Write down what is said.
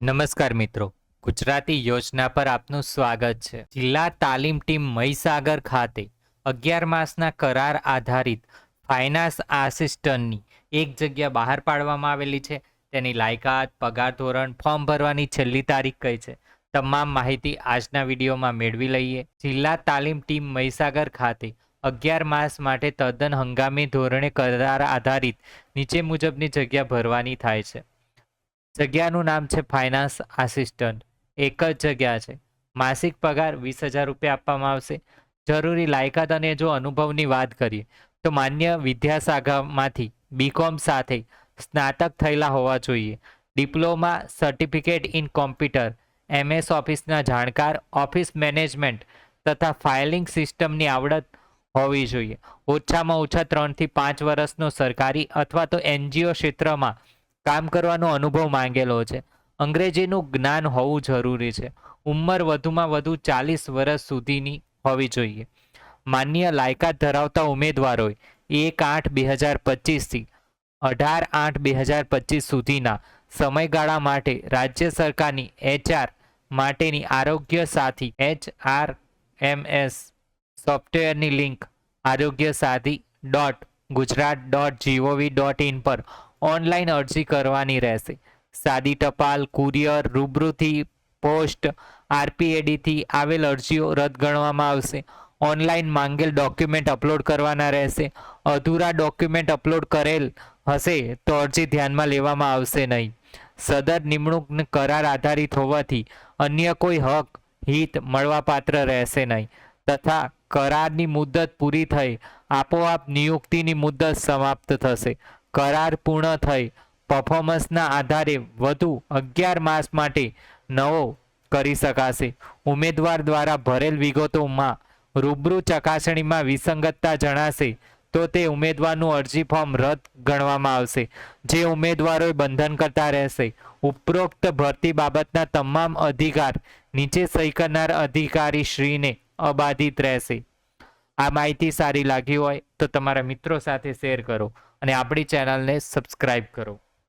નમસ્કાર મિત્રો, ગુજરાતી યોજના પર આપનું સ્વાગત છે। જિલ્લા તાલીમ ટીમ મહીસાગર ખાતે 11 માસના કરાર આધારિત ફાઇનાન્સ આસિસ્ટન્ટની એક જગ્યા બહાર પાડવામાં આવેલી છે। તેની લાયકાત, પગાર ધોરણ, ફોર્મ ભરવાની છેલ્લી તારીખ કઈ છે, તમામ માહિતી આજના વિડીયોમાં મેળવી લઈએ। જિલ્લા તાલીમ ટીમ મહીસાગર ખાતે 11 માસ માટે તદ્દન હંગામી ધોરણે કરાર આધારિત નીચે મુજબની જગ્યા ભરવાની થાય છે। જગ્યાનું નામ છે ફાઇનાન્સ આસિસ્ટન્ટ। એક જ જગ્યા છે। માસિક પગાર 20,000 રૂપિયા આપવામાં આવશે। જરૂરી લાયકાત અને જો અનુભવની વાત કરીએ તો માન્ય વિદ્યાશાખામાંથી બીકોમ સાથે સ્નાતક થયેલા હોવા જોઈએ। Diploma, certificate in computer, MS ઓફિસના જાણકાર, ઓફિસ મેનેજમેન્ટ તથા ફાઇલિંગ સિસ્ટમની આવડત હોવી જોઈએ। ઓછામાં ઓછા 3 થી 5 વર્ષનો સરકારી અથવા તો NGO ક્ષેત્રમાં કામ કરવાનો અનુભવ માંગેલો છે। અંગ્રેજીનું જ્ઞાન હોવું જરૂરી છે। ઉંમર વધુમાં વધુ 40 વર્ષ સુધીની હોવી જોઈએ। માન્ય લાયકાત ધરાવતા ઉમેદવારોએ 1/8/2025 થી 18/8/2025 સુધીના સમયગાળા માટે રાજ્ય સરકારની HR માટેની આરોગ્ય સાથી HRMS સોફ્ટવેરની લિંક arogyasathi.gujarat.gov.in પર ઓનલાઈન અરજી કરવાની રહેશે। સાદી ટપાલ, કુરિયર, રૂબરૂથી પોસ્ટ, RPADથી આવેલ અરજીઓ રદ ગણવામાં આવશે। ઓનલાઈન માંગેલ ડોક્યુમેન્ટ અપલોડ કરવાના રહેશે। અધૂરા ડોક્યુમેન્ટ અપલોડ કરેલ હશે તો અરજી ધ્યાનમાં લેવામાં આવશે નહીં। સદર નિમણૂક કરાર આધારિત હોવાથી અન્ય કોઈ હક હિત મળવાપાત્ર રહેશે નહીં તથા કરારની મુદત પૂરી થઈ આપોઆપ નિયુક્તિની મુદત સમાપ્ત થશે। કરાર પૂર્ણ થઈ પરફોર્મન્સના આધારે વધુ 11 માસ માટે નવો કરી શકાશે। ઉમેદવાર દ્વારા ભરેલ વિગતોમાં રૂબરૂ ચકાસણીમાં વિસંગતતા જણાશે તો તે ઉમેદવારનું અરજી ફોર્મ રદ ગણવામાં આવશે, જે ઉમેદવારોએ બંધનકર્તા રહેશે। ઉપરોક્ત ભરતી બાબતના તમામ અધિકાર નીચે સહી કરનાર અધિકારીશ્રીને અબાધિત રહેશે। આ માહિતી સારી લાગી હોય તો તમારા મિત્રો સાથે શેર કરો અને આપણી ચેનલને સબસ્ક્રાઇબ કરો।